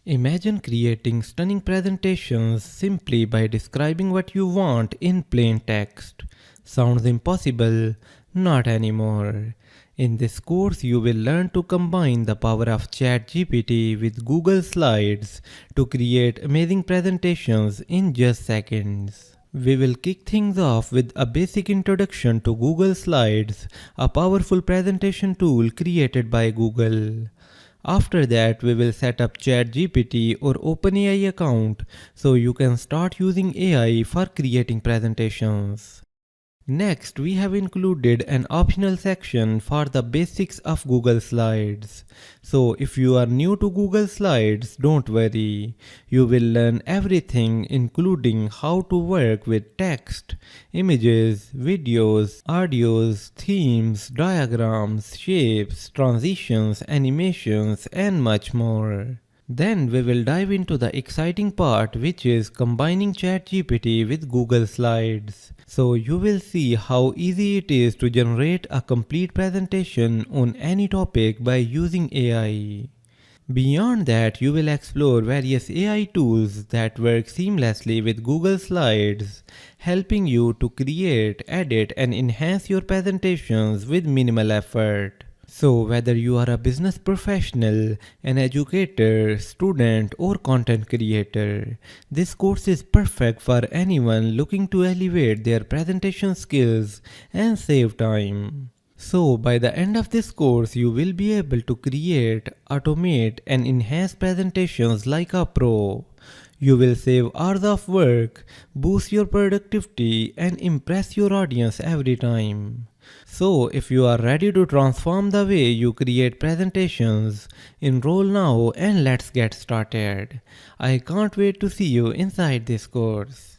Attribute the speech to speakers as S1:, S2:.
S1: Imagine creating stunning presentations simply by describing what you want in plain text. Sounds impossible? Not anymore. In this course, you will learn to combine the power of ChatGPT with Google Slides to create amazing presentations in just seconds. We will kick things off with a basic introduction to Google Slides, a powerful presentation tool created by Google. After that, we will set up ChatGPT or OpenAI account so you can start using AI for creating presentations. Next, we have included an optional section for the basics of Google Slides. So if you are new to Google Slides, don't worry. You will learn everything including how to work with text, images, videos, audios, themes, diagrams, shapes, transitions, animations, and much more. Then we will dive into the exciting part, which is combining ChatGPT with Google Slides. So you will see how easy it is to generate a complete presentation on any topic by using AI. Beyond that, you will explore various AI tools that work seamlessly with Google Slides, helping you to create, edit, and enhance your presentations with minimal effort. So, whether you are a business professional, an educator, student, or content creator, this course is perfect for anyone looking to elevate their presentation skills and save time. So, by the end of this course, you will be able to create, automate, and enhance presentations like a pro. You will save hours of work, boost your productivity, and impress your audience every time. So, if you are ready to transform the way you create presentations, enroll now and let's get started. I can't wait to see you inside this course.